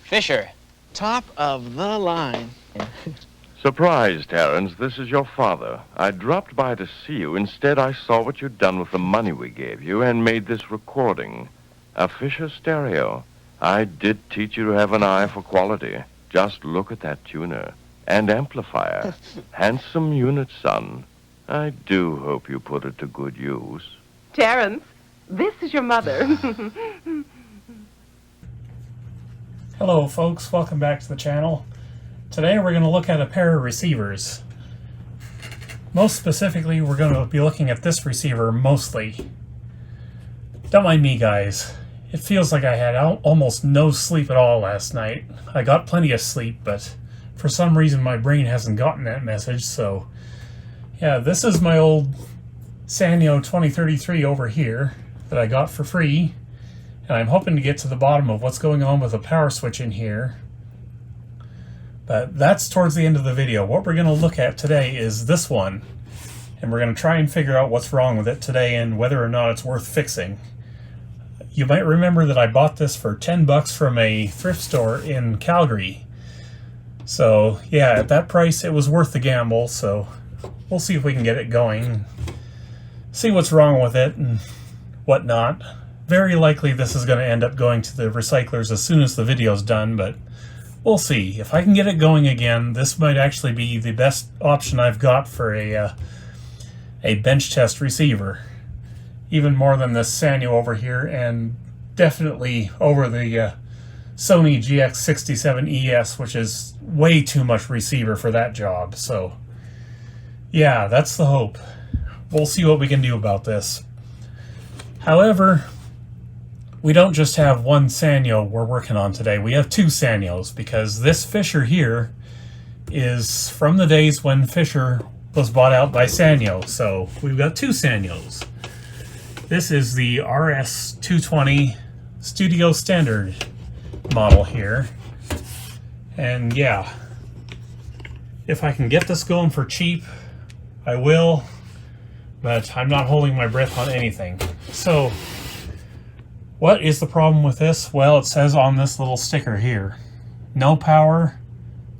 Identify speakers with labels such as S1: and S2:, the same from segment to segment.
S1: Fisher. Top of the line.
S2: Surprise, Terrence. This is your father. I dropped by to see you. Instead, I saw what you'd done with the money we gave you and made this recording. A Fisher stereo. I did teach you to have an eye for quality. Just look at that tuner. And amplifier. Handsome unit, son. I do hope you put it to good use.
S3: Terrence, this is your mother.
S4: Hello folks, welcome back to the channel. Today we're going to look at a pair of receivers. Most specifically, we're going to be looking at this receiver mostly. Don't mind me, guys. It feels like I had almost no sleep at all last night. I got plenty of sleep, but for some reason my brain hasn't gotten that message, so yeah, this is my old Sanyo 2033 over here that I got for free, and I'm hoping to get to the bottom of what's going on with the power switch in here. But that's towards the end of the video. What we're going to look at today is this one, and we're going to try and figure out what's wrong with it today and whether or not it's worth fixing. You might remember that I bought this for 10 bucks from a thrift store in Calgary. So yeah, at that price it was worth the gamble, so we'll see if we can get it going, see what's wrong with it and whatnot. Very likely this is going to end up going to the recyclers as soon as the video's done, but we'll see. If I can get it going again, this might actually be the best option I've got for a bench test receiver. Even more than this Sanyo over here, and definitely over the Sony GX67ES, which is way too much receiver for that job. So yeah, that's the hope. We'll see what we can do about this. However, we don't just have one Sanyo we're working on today. We have two Sanyos, because this Fisher here is from the days when Fisher was bought out by Sanyo. So we've got two Sanyos. This is the RS-220 Studio Standard model here. And yeah, if I can get this going for cheap, I will, but I'm not holding my breath on anything. So what is the problem with this? Well, it says on this little sticker here, no power,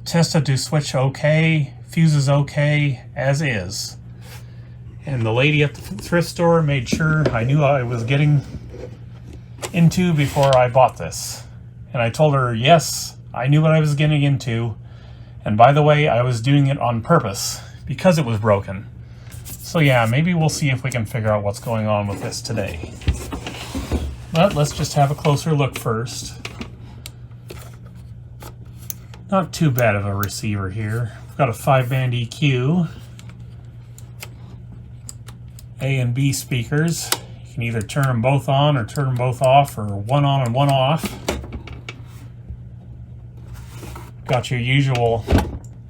S4: tested to switch okay, fuses okay, as is. And the lady at the thrift store made sure I knew I was getting into before I bought this. And I told her, yes, I knew what I was getting into. And by the way, I was doing it on purpose because it was broken. So yeah, maybe we'll see if we can figure out what's going on with this today. But let's just have a closer look first. Not too bad of a receiver here. We've got a 5-band EQ. A and B speakers. You can either turn them both on or turn them both off, or one on and one off. Got your usual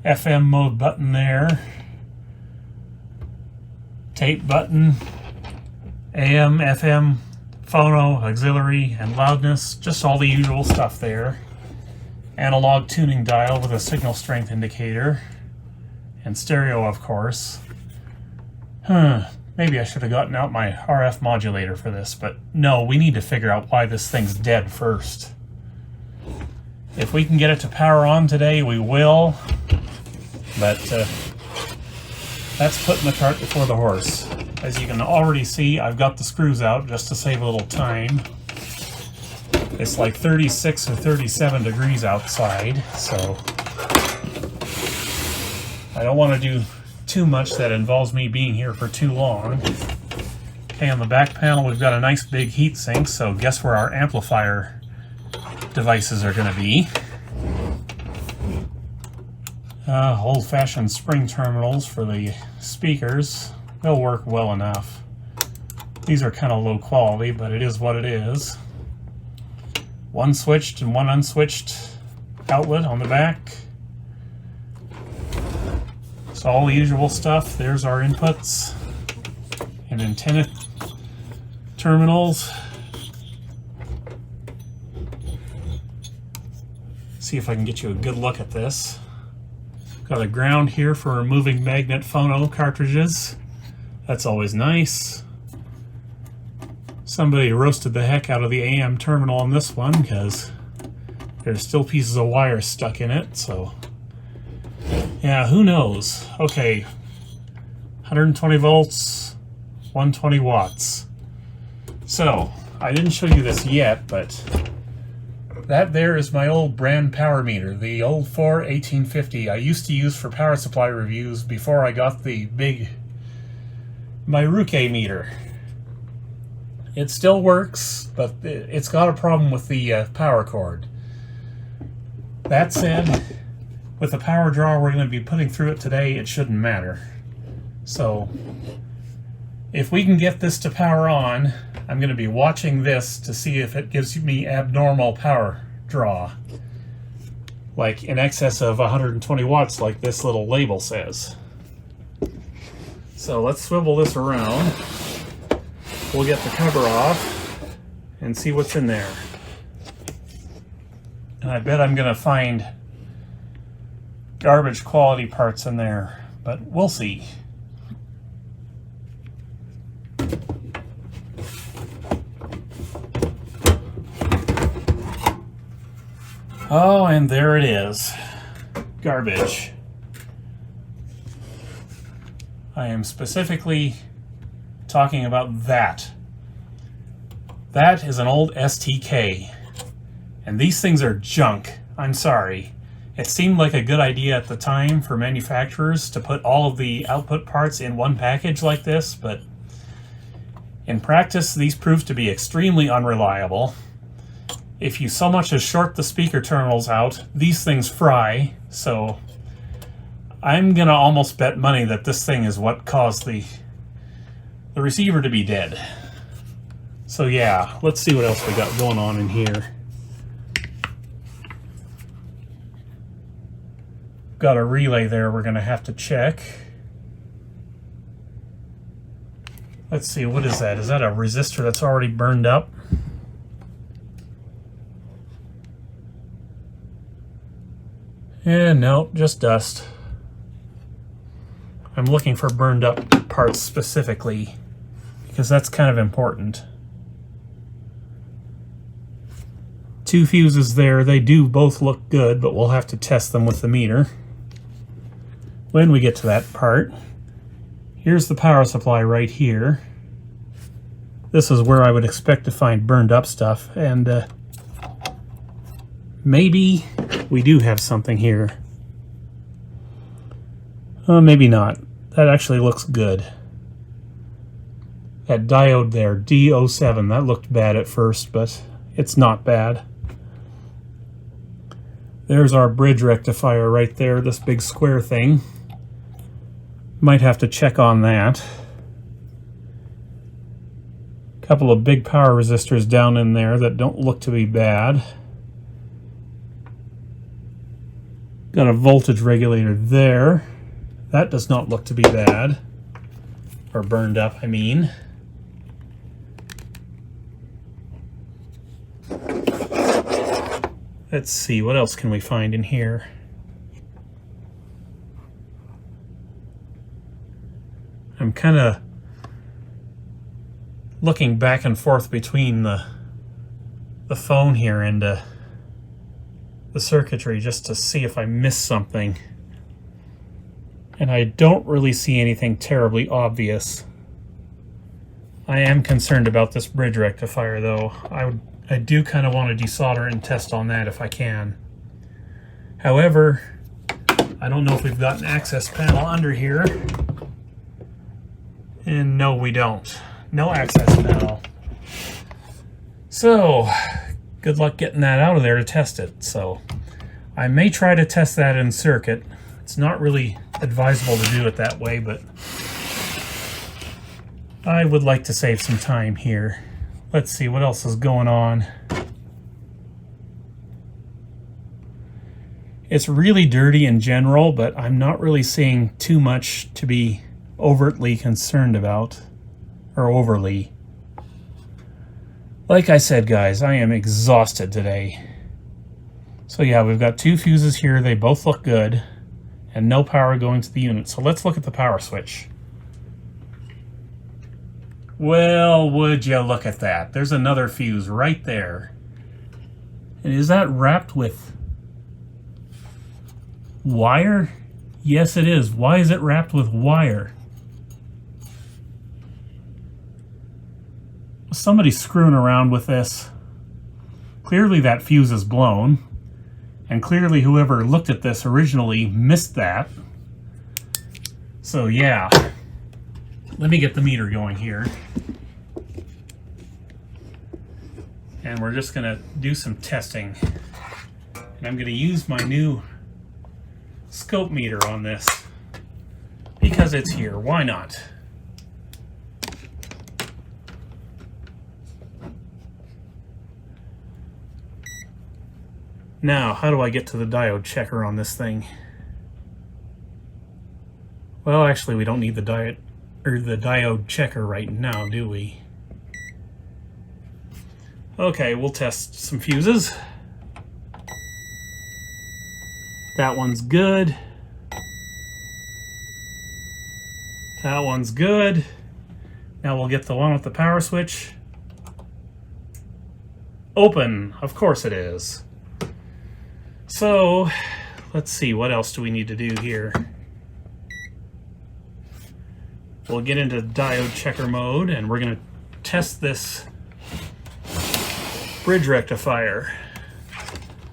S4: FM mode button there. Tape button. AM, FM, phono, auxiliary, and loudness. Just all the usual stuff there. Analog tuning dial with a signal strength indicator. And stereo, of course. Maybe I should have gotten out my RF modulator for this, but no, we need to figure out why this thing's dead first. If we can get it to power on today, we will, but that's putting the cart before the horse. As you can already see, I've got the screws out just to save a little time. It's like 36 or 37 degrees outside, so I don't want to do too much that involves me being here for too long. Okay, on the back panel we've got a nice big heat sink, so guess where our amplifier devices are going to be. Old-fashioned spring terminals for the speakers. They'll work well enough. These are kind of low quality, but it is what it is. One switched and one unswitched outlet on the back. So all the usual stuff. There's our inputs and antenna terminals. See if I can get you a good look at this. Got a ground here for removing magnet phono cartridges. That's always nice. Somebody roasted the heck out of the AM terminal on this one because There's still pieces of wire stuck in it, so yeah, who knows? Okay, 120 volts, 120 watts. So, I didn't show you this yet, but that there is my old brand power meter, the old 1850 I used to use for power supply reviews before I got the big Myruke meter. It still works, but it's got a problem with the power cord. That said, with the power draw we're going to be putting through it today, it shouldn't matter. So, if we can get this to power on, I'm going to be watching this to see if it gives me abnormal power draw. Like in excess of 120 watts, like this little label says. So let's swivel this around. We'll get the cover off and see what's in there. And I bet I'm going to find garbage quality parts in there, but we'll see. Oh, and there it is. Garbage. I am specifically talking about that. That is an old STK. And these things are junk. I'm sorry. It seemed like a good idea at the time for manufacturers to put all of the output parts in one package like this, but in practice, these prove to be extremely unreliable. If you so much as short the speaker terminals out, these things fry, so I'm gonna almost bet money that this thing is what caused the receiver to be dead. So yeah, let's see what else we got going on in here. Got a relay there we're gonna have to check. Let's see, what is that? Is that a resistor that's already burned up? Yeah, no, just dust. I'm looking for burned up parts specifically because that's kind of important. 2 fuses there. They do both look good, but we'll have to test them with the meter when we get to that part. Here's the power supply right here. This is where I would expect to find burned up stuff, and maybe we do have something here. Maybe not. That actually looks good. That diode there, D07, that looked bad at first, but it's not bad. There's our bridge rectifier right there, this big square thing. Might have to check on that. Couple of big power resistors down in there that don't look to be bad. Got a voltage regulator there. That does not look to be bad. Or burned up, I mean. Let's see, what else can we find in here? I'm kind of looking back and forth between the phone here and the circuitry just to see if I missed something. And I don't really see anything terribly obvious. I am concerned about this bridge rectifier though. I do kind of want to desolder and test on that if I can. However, I don't know if we've got an access panel under here. And no, we don't. No access panel. So, good luck getting that out of there to test it. So, I may try to test that in circuit. It's not really advisable to do it that way, but I would like to save some time here. Let's see what else is going on. It's really dirty in general, but I'm not really seeing too much to be overtly concerned about, or overly. Like I said, guys, I am exhausted today. So yeah, we've got 2 fuses here. They both look good, and no power going to the unit. So let's look at the power switch. Well, would you look at that? There's another fuse right there. And is that wrapped with wire? Yes, it is. Why is it wrapped with wire? Somebody's screwing around with this. Clearly that fuse is blown. And clearly whoever looked at this originally missed that. So yeah. Let me get the meter going here. And we're just going to do some testing. And I'm going to use my new scope meter on this because it's here. Why not? Now, how do I get to the diode checker on this thing? Well, actually, we don't need the diode checker right now, do we? Okay, we'll test some fuses. That one's good. That one's good. Now we'll get the one with the power switch. Open. Of course it is. So, let's see, what else do we need to do here? We'll get into diode checker mode, and we're going to test this bridge rectifier.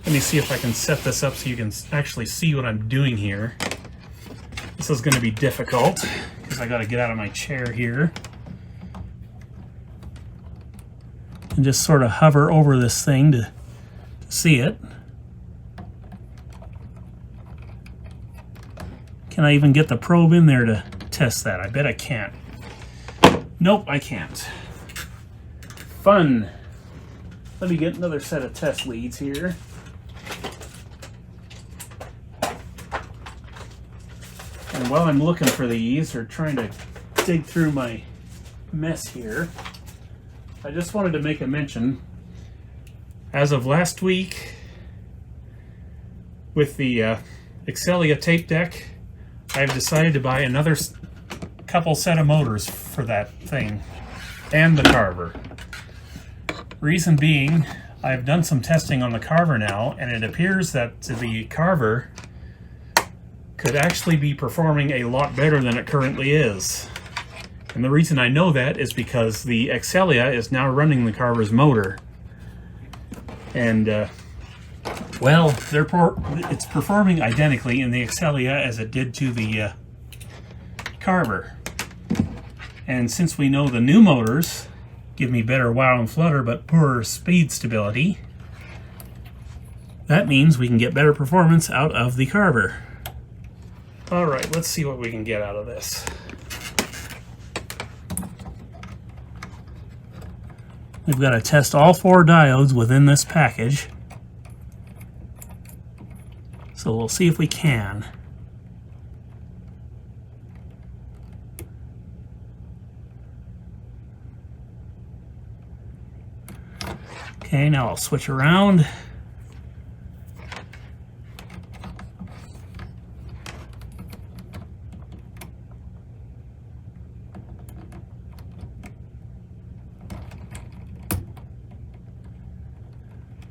S4: Let me see if I can set this up so you can actually see what I'm doing here. This is going to be difficult because I got to get out of my chair here and just sort of hover over this thing to see it. Can I even get the probe in there to test that? I bet I can't. Nope, I can't. Fun. Let me get another set of test leads here. And while I'm looking for these, or trying to dig through my mess here, I just wanted to make a mention. As of last week, with the Excelia tape deck, I've decided to buy another couple set of motors for that thing, and the carver. Reason being, I've done some testing on the carver now, and it appears that the carver could actually be performing a lot better than it currently is. And the reason I know that is because the Excelia is now running the carver's motor. And, well, it's performing identically in the Excelia as it did to the carver. And since we know the new motors give me better wow and flutter but poorer speed stability, that means we can get better performance out of the carver. Alright, let's see what we can get out of this. We've got to test all 4 diodes within this package. So we'll see if we can. Okay, now I'll switch around.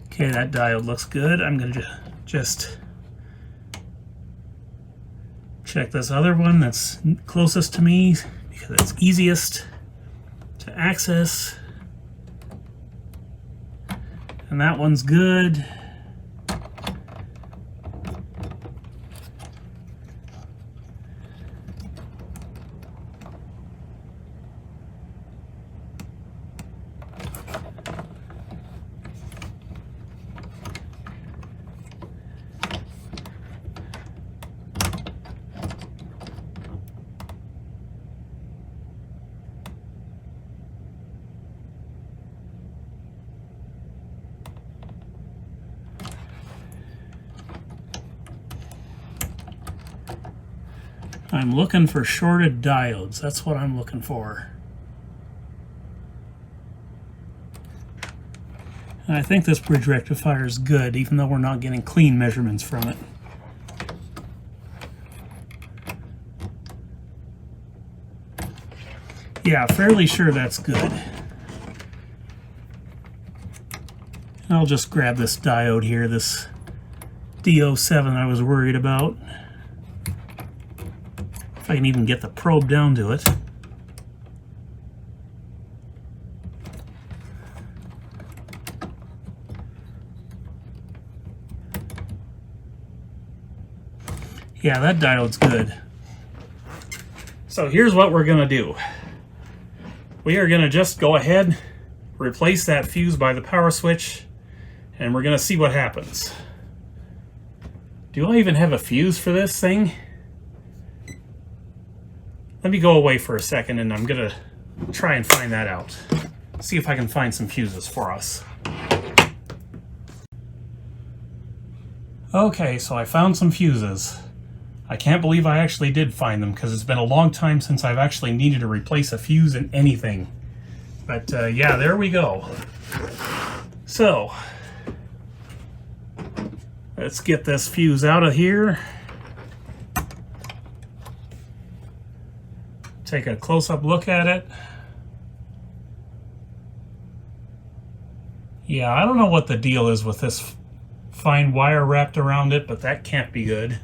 S4: Okay, that diode looks good. I'm going to just check this other one that's closest to me because it's easiest to access. And that one's good. I'm looking for shorted diodes. That's what I'm looking for. And I think this bridge rectifier is good, even though we're not getting clean measurements from it. Yeah, fairly sure that's good. I'll just grab this diode here, this D07 I was worried about. If I can even get the probe down to it. Yeah, that diode's good. So here's what we're gonna do. We are gonna just go ahead, replace that fuse by the power switch, and we're gonna see what happens. Do I even have a fuse for this thing? Let me go away for a second and I'm gonna try and find that out. See if I can find some fuses for us. Okay, so I found some fuses. I can't believe I actually did find them because it's been a long time since I've actually needed to replace a fuse in anything. But yeah, there we go. So, let's get this fuse out of here. Take a close-up look at it. Yeah, I don't know what the deal is with this fine wire wrapped around it, but that can't be good.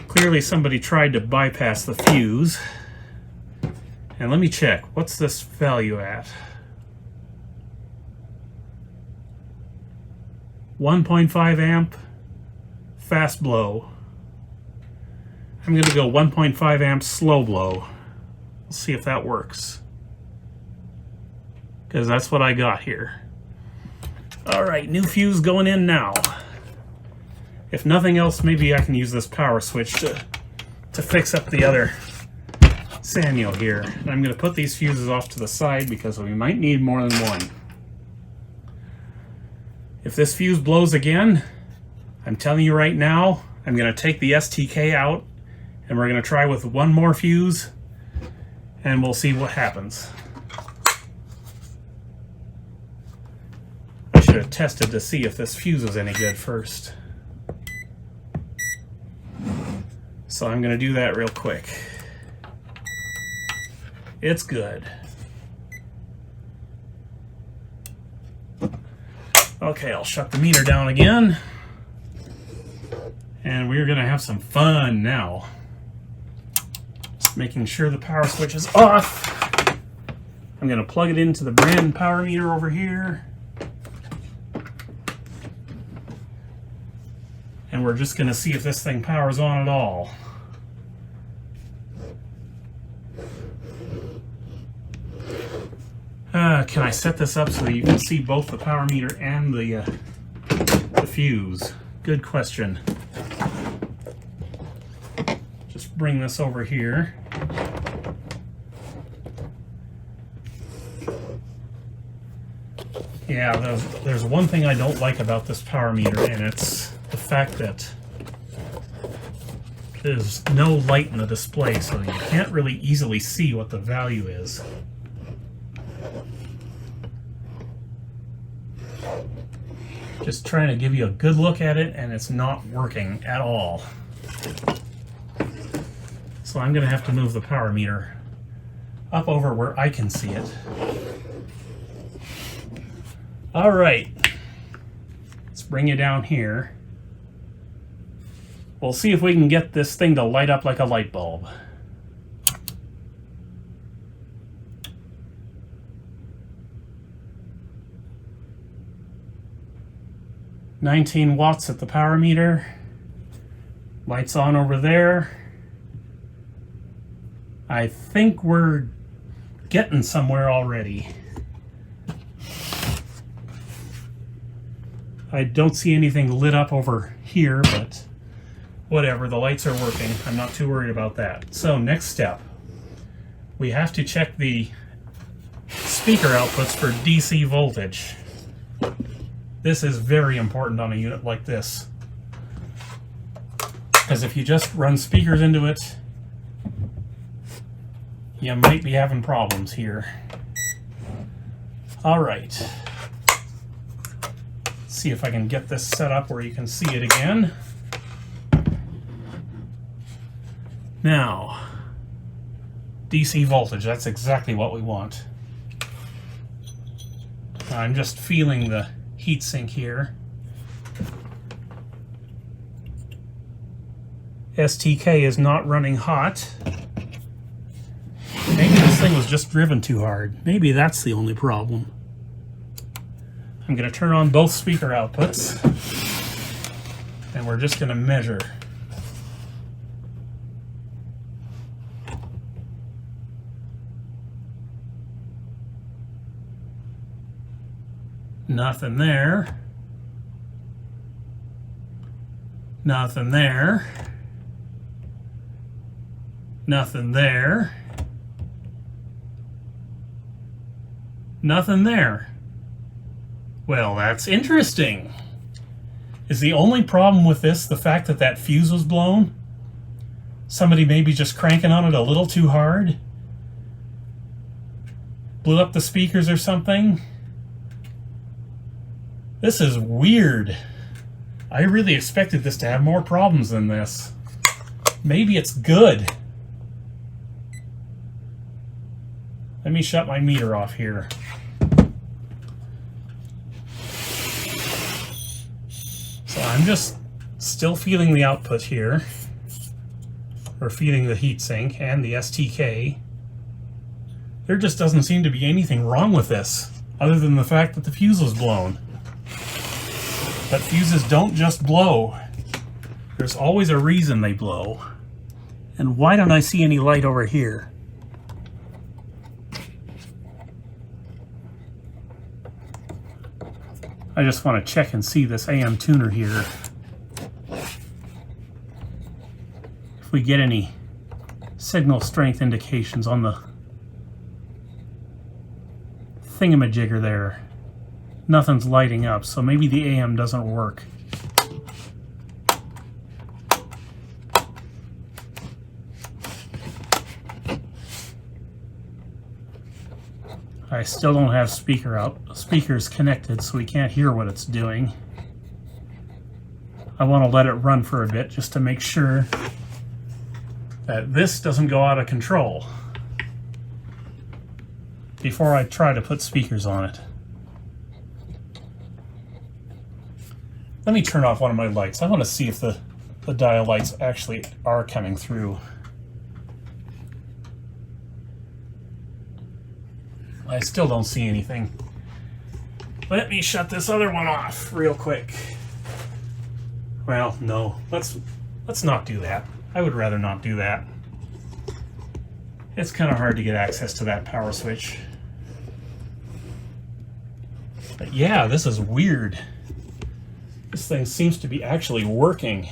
S4: Clearly somebody tried to bypass the fuse. And let me check. What's this value at? 1.5 amp, fast blow. I'm going to go 1.5 amp slow blow. Let's see if that works. Because that's what I got here. Alright, new fuse going in now. If nothing else, maybe I can use this power switch to fix up the other Sanyo here. And I'm going to put these fuses off to the side because we might need more than one. If this fuse blows again, I'm telling you right now, I'm going to take the STK out and we're going to try with one more fuse and we'll see what happens. I should have tested to see if this fuse was any good first. So I'm going to do that real quick. It's good. Okay, I'll shut the meter down again. And we're going to have some fun now. Just making sure the power switch is off. I'm going to plug it into the brand power meter over here. And we're just going to see if this thing powers on at all. Can I set this up so that you can see both the power meter and the fuse? Good question. Just bring this over here. Yeah, there's one thing I don't like about this power meter, and it's the fact that there's no light in the display, so you can't really easily see what the value is. Just trying to give you a good look at it, and it's not working at all. So I'm going to have to move the power meter up over where I can see it. All right, let's bring you down here. We'll see if we can get this thing to light up like a light bulb. $19 watts at the power meter. Lights on over there. I think we're getting somewhere already. I don't see anything lit up over here, but whatever, the lights are working. I'm not too worried about that. So next step, we have to check the speaker outputs for DC voltage. This is very important on a unit like this, because if you just run speakers into it, you might be having problems here. All right. See if I can get this set up where you can see it again. Now, DC voltage, that's exactly what we want. I'm just feeling the heatsink here. STK is not running hot. Maybe this thing was just driven too hard. Maybe that's the only problem. I'm going to turn on both speaker outputs, and we're just going to measure. Nothing there. Nothing there. Nothing there. Nothing there. Well, that's interesting. Is the only problem with this the fact that that fuse was blown? Somebody maybe just cranking on it a little too hard? Blew up the speakers or something? This is weird. I really expected this to have more problems than this. Maybe it's good. Let me shut my meter off here. So I'm just still feeling the output here, or feeding the heatsink and the STK. There just doesn't seem to be anything wrong with this, other than the fact that the fuse was blown. But fuses don't just blow. There's always a reason they blow. And why don't I see any light over here? I just want to check and see this AM tuner here. If we get any signal strength indications on the thingamajigger there. Nothing's lighting up, so maybe the AM doesn't work. I still don't have speakers connected, so we can't hear what it's doing. I want to let it run for a bit just to make sure that this doesn't go out of control before I try to put speakers on it. Let me turn off one of my lights. I want to see if the dial lights actually are coming through. I still don't see anything. Let me shut this other one off real quick. Well, no. Let's not do that. I would rather not do that. It's kind of hard to get access to that power switch. But yeah, this is weird. This thing seems to be actually working.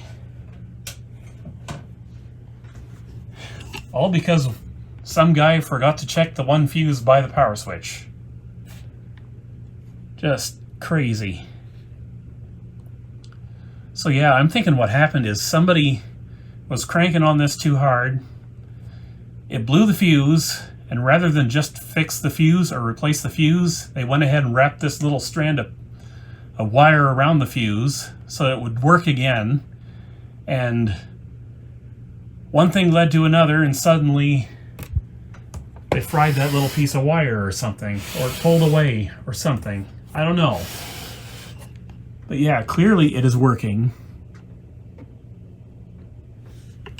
S4: All because some guy forgot to check the one fuse by the power switch. Just crazy. So yeah, I'm thinking what happened is somebody was cranking on this too hard. It blew the fuse, and rather than just fix the fuse or replace the fuse, they went ahead and wrapped this little strand of a wire around the fuse so it would work again. And one thing led to another, and suddenly they fried that little piece of wire or something, or it pulled away or something. I don't know. But yeah, clearly it is working.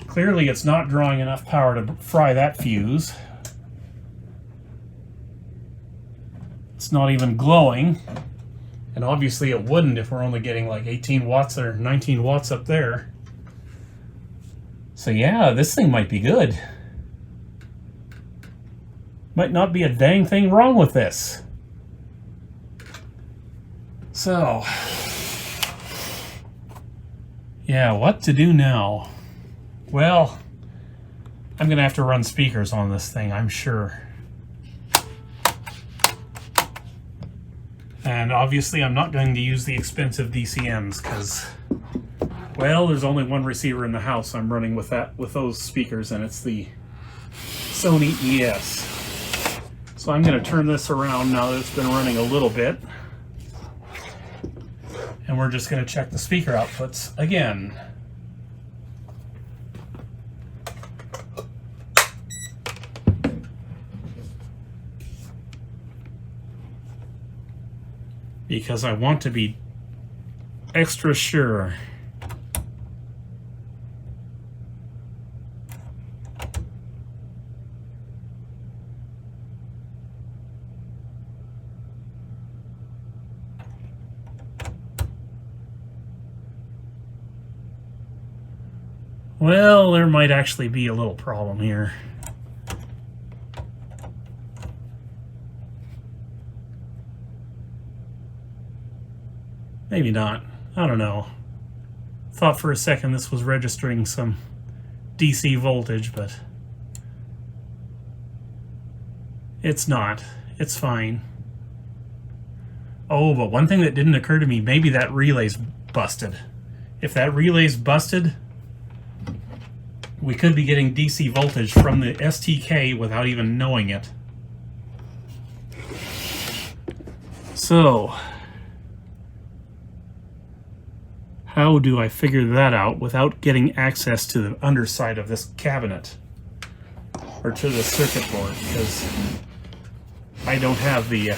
S4: Clearly it's not drawing enough power to fry that fuse. It's not even glowing. And obviously it wouldn't if we're only getting like 18 watts or 19 watts up there. So yeah, this thing might be good. Might not be a dang thing wrong with this. So, yeah, what to do now? Well, I'm gonna have to run speakers on this thing, I'm sure. And obviously I'm not going to use the expensive DCMs because, well, there's only one receiver in the house I'm running with those speakers, and it's the Sony ES. So I'm going to turn this around now that it's been running a little bit. And we're just going to check the speaker outputs again. because I want to be extra sure. Well, there might actually be a little problem here. Maybe not. I don't know. Thought for a second this was registering some DC voltage, but it's not. It's fine. Oh, but one thing that didn't occur to me, maybe that relay's busted. If that relay's busted, we could be getting DC voltage from the STK without even knowing it. So, how do I figure that out without getting access to the underside of this cabinet? Or to the circuit board, because I don't have the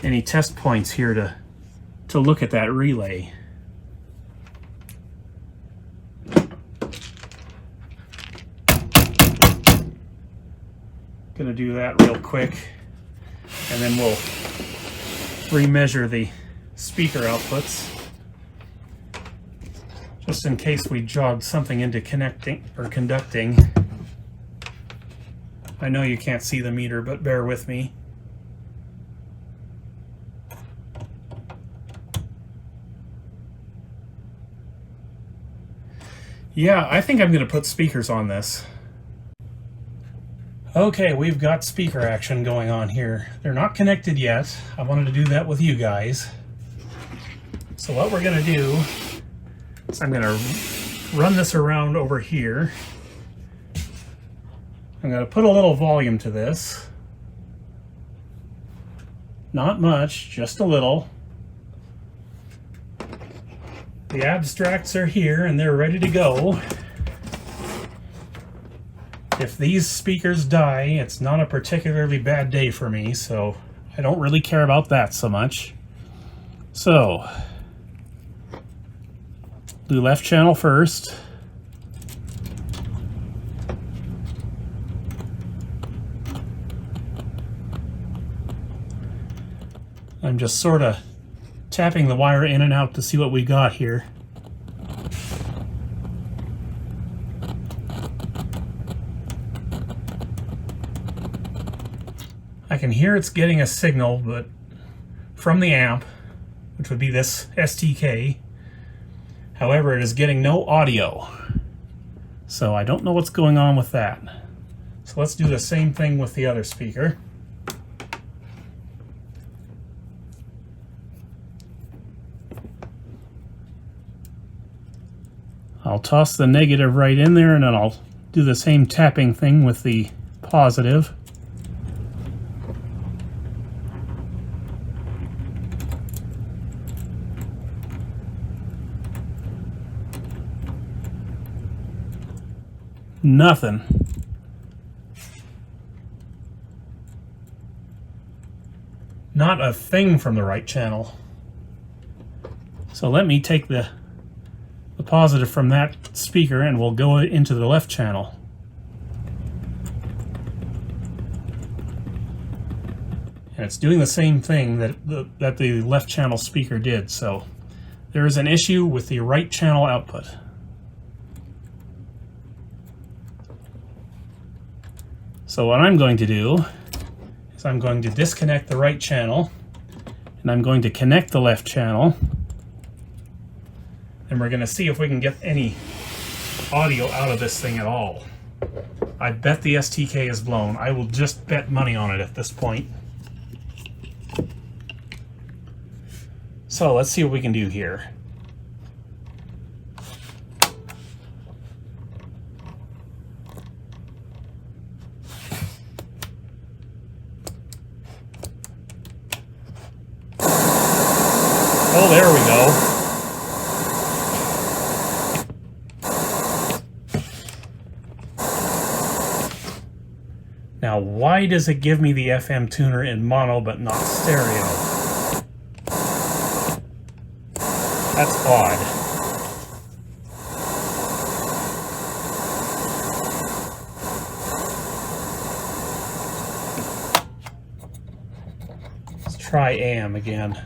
S4: any test points here to look at that relay. Gonna do that real quick, and then we'll remeasure the speaker outputs, just in case we jogged something into connecting or conducting. I know you can't see the meter, but bear with me. Yeah, I think I'm going to put speakers on this. Okay, we've got speaker action going on here. They're not connected yet. I wanted to do that with you guys. So what we're going to do is I'm going to run this around over here. I'm going to put a little volume to this. Not much, just a little. The abstracts are here and they're ready to go. If these speakers die, it's not a particularly bad day for me, so I don't really care about that so much. So, do left channel first. I'm just sort of tapping the wire in and out to see what we got here. I can hear it's getting a signal, but from the amp, which would be this STK. However, it is getting no audio. So I don't know what's going on with that. So let's do the same thing with the other speaker. I'll toss the negative right in there, and then I'll do the same tapping thing with the positive. Nothing. Not a thing from the right channel. So let me take the positive from that speaker and we'll go into the left channel. And it's doing the same thing that the left channel speaker did. So there is an issue with the right channel output. So what I'm going to do is I'm going to disconnect the right channel and I'm going to connect the left channel, and we're going to see if we can get any audio out of this thing at all. I bet the STK is blown. I will just bet money on it at this point. So let's see what we can do here. Oh, there we go. Now Now, why does it give me the FM tuner in mono but not stereo? That's odd. Let's try AM again.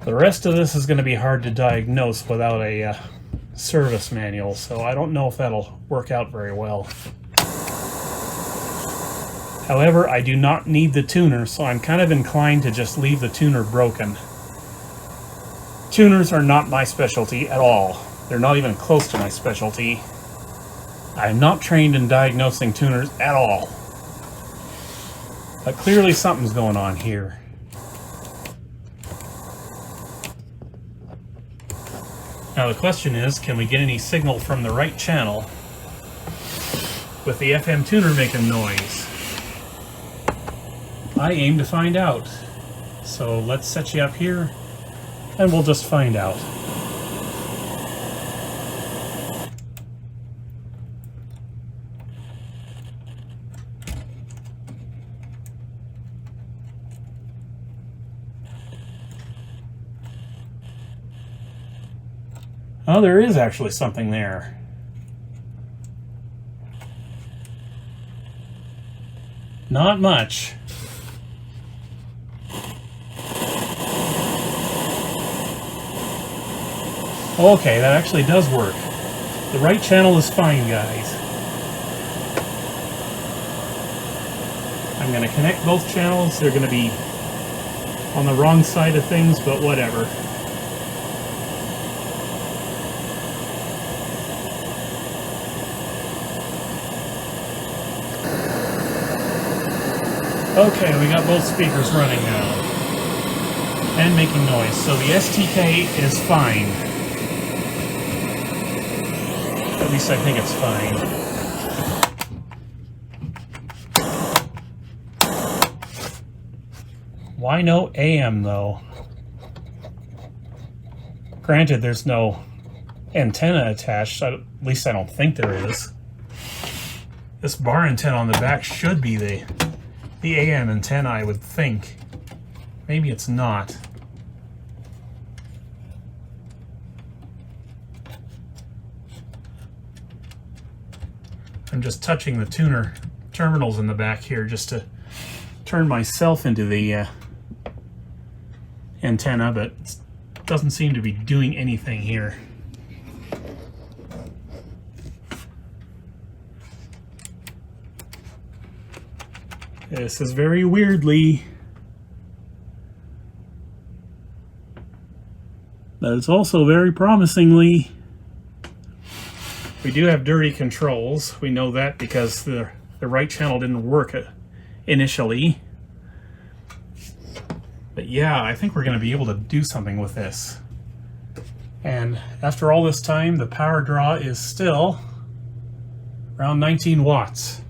S4: The rest of this is going to be hard to diagnose without a service manual, so I don't know if that'll work out very well. However, I do not need the tuner, so I'm kind of inclined to just leave the tuner broken. Tuners are not my specialty at all. They're not even close to my specialty. I am not trained in diagnosing tuners at all. But clearly something's going on here. Now the question is, can we get any signal from the right channel with the FM tuner making noise? I aim to find out. So let's set you up here and we'll just find out. Oh, there is actually something there. Not much. Okay, that actually does work. The right channel is fine, guys. I'm going to connect both channels. They're going to be on the wrong side of things, but whatever. Okay, we got both speakers running now. And making noise, so the STK is fine. At least I think it's fine. Why no AM though? Granted, there's no antenna attached, at least I don't think there is. This bar antenna on the back should be the AM antenna, I would think. Maybe it's not. I'm just touching the tuner terminals in the back here just to turn myself into the antenna, but it doesn't seem to be doing anything here. This is very weirdly, but it's also very promisingly. We do have dirty controls. We know that because the right channel didn't work initially. But yeah, I think we're going to be able to do something with this. And after all this time, the power draw is still around 19 watts.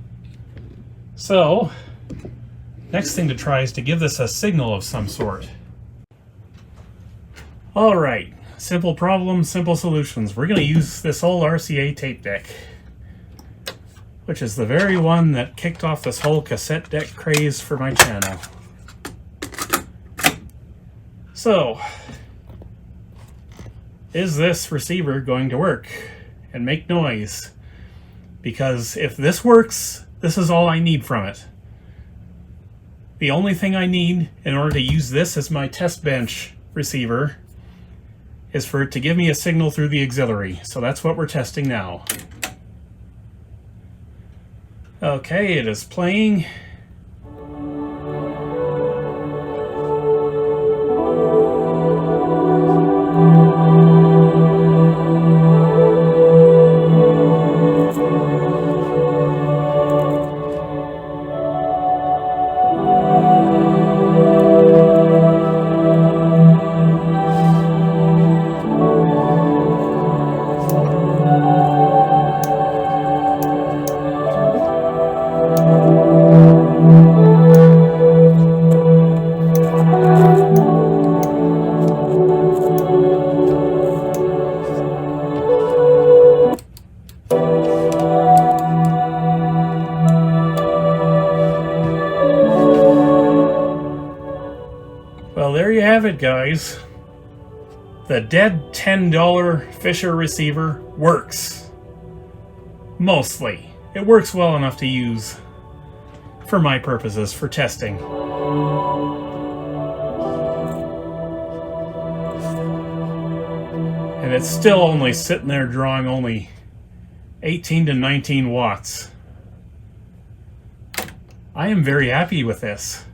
S4: So, next thing to try is to give this a signal of some sort. Alright, simple problem, simple solutions. We're going to use this old RCA tape deck, which is the very one that kicked off this whole cassette deck craze for my channel. So, is this receiver going to work and make noise? Because if this works, this is all I need from it. The only thing I need in order to use this as my test bench receiver is for it to give me a signal through the auxiliary. So that's what we're testing now. Okay, it is playing. have it, guys. The dead $10 Fisher receiver works. Mostly. It works well enough to use for my purposes for testing. And it's still only sitting there drawing only 18 to 19 watts. I am very happy with this.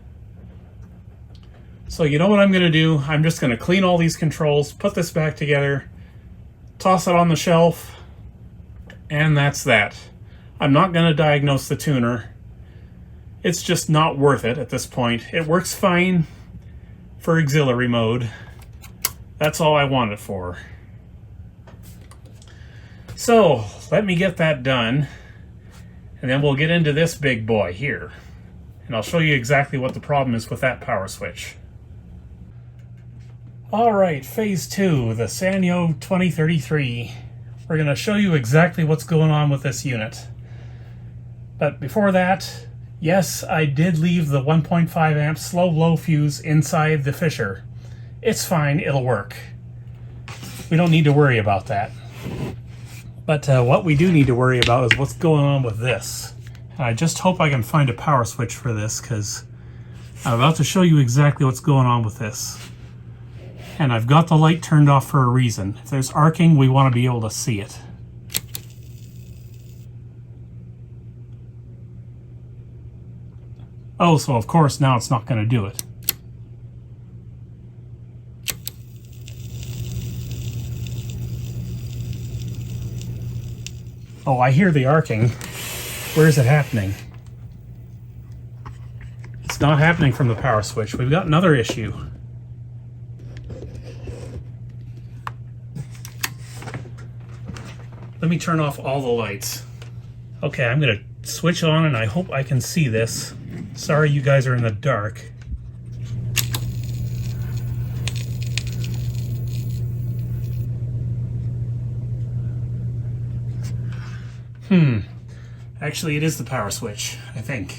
S4: So you know what I'm going to do? I'm just going to clean all these controls, put this back together, toss it on the shelf, and that's that. I'm not going to diagnose the tuner. It's just not worth it at this point. It works fine for auxiliary mode. That's all I want it for. So let me get that done, and then we'll get into this big boy here. And I'll show you exactly what the problem is with that power switch. Alright, phase 2, the Sanyo 2033. We're going to show you exactly what's going on with this unit. But before that, yes, I did leave the 1.5 amp slow-low fuse inside the Fisher. It's fine, it'll work. We don't need to worry about that. But what we do need to worry about is what's going on with this. I just hope I can find a power switch for this, because I'm about to show you exactly what's going on with this. And I've got the light turned off for a reason. If there's arcing, we want to be able to see it. Oh, so of course now it's not going to do it. Oh, I hear the arcing. Where is it happening? It's not happening from the power switch. We've got another issue. Let me turn off all the lights. Okay, I'm going to switch on and I hope I can see this. Sorry you guys are in the dark. Actually, it is the power switch, I think.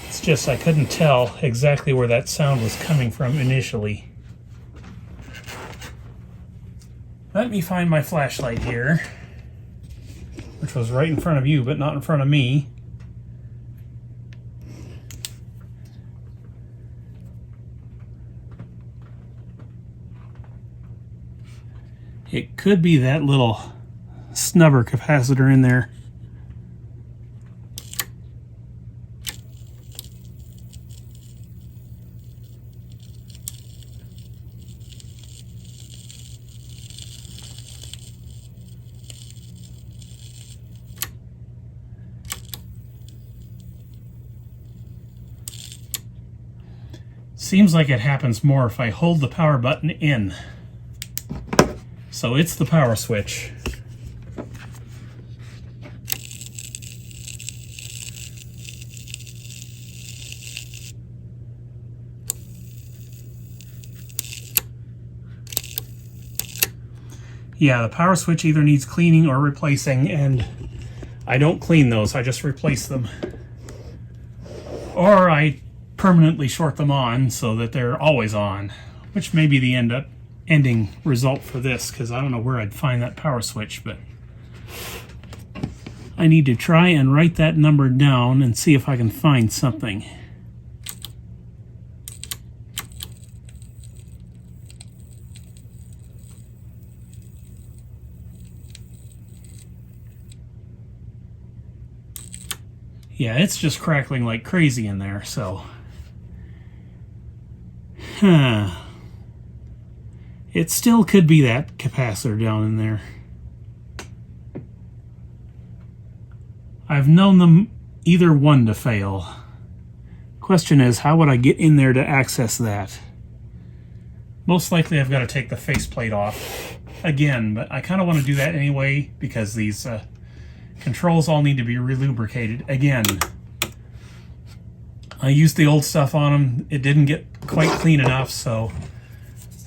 S4: It's just I couldn't tell exactly where that sound was coming from initially. Let me find my flashlight here, which was right in front of you, but not in front of me. It could be that little snubber capacitor in there. Seems like it happens more if I hold the power button in. So it's the power switch. Yeah, the power switch either needs cleaning or replacing, and I don't clean those, I just replace them. Or I permanently short them on so that they're always on, which may be the ending result for this, because I don't know where I'd find that power switch, but I need to try and write that number down and see if I can find something. Yeah, it's just crackling like crazy in there, so... It still could be that capacitor down in there. I've known them either one to fail. Question is, how would I get in there to access that? Most likely I've got to take the faceplate off again, but I kind of want to do that anyway because these controls all need to be relubricated again. I used the old stuff on them. It didn't get quite clean enough, so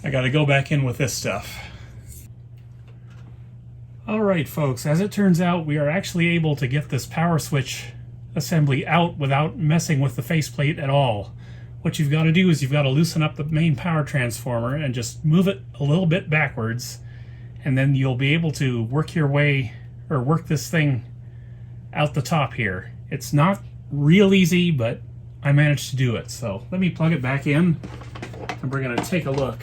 S4: I got to go back in with this stuff. Alright folks, as it turns out, we are actually able to get this power switch assembly out without messing with the faceplate at all. What you've got to do is you've got to loosen up the main power transformer and just move it a little bit backwards, and then you'll be able to work your way, or work this thing out the top here. It's not real easy, but I managed to do it. So let me plug it back in, and we're going to take a look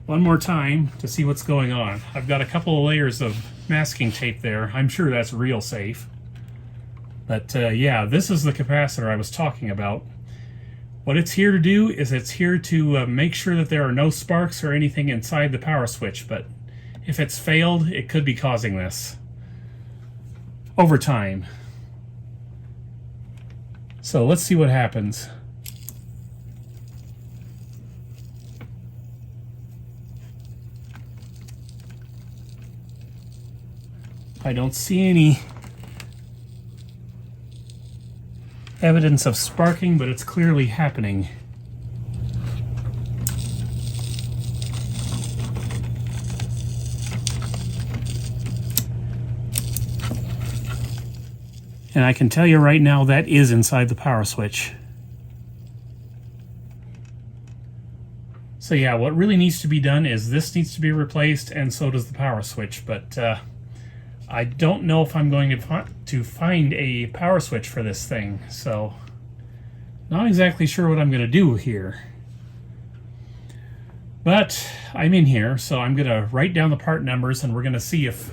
S4: one more time to see what's going on. I've got a couple of layers of masking tape there. I'm sure that's real safe. But yeah, this is the capacitor I was talking about. What it's here to do is it's here to make sure that there are no sparks or anything inside the power switch, but if it's failed, it could be causing this over time. So let's see what happens. I don't see any evidence of sparking, but it's clearly happening. And I can tell you right now that is inside the power switch. So yeah, what really needs to be done is this needs to be replaced, and so does the power switch, but I don't know if I'm going to find a power switch for this thing, so not exactly sure what I'm going to do here. But I'm in here, so I'm going to write down the part numbers, and we're going to see if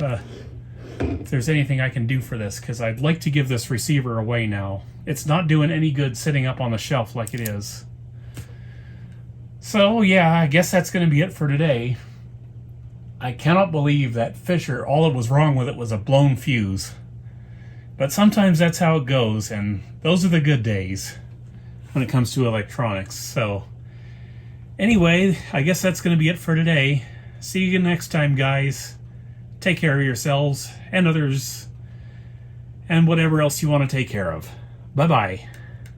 S4: there's anything I can do for this, because I'd like to give this receiver away now. It's not doing any good sitting up on the shelf like it is. So yeah, I guess that's going to be it for today. I cannot believe that Fisher, all that was wrong with it was a blown fuse. But sometimes that's how it goes, and those are the good days when it comes to electronics. So anyway, I guess that's going to be it for today. See you next time, guys. Take care of yourselves and others, and whatever else you want to take care of. Bye-bye.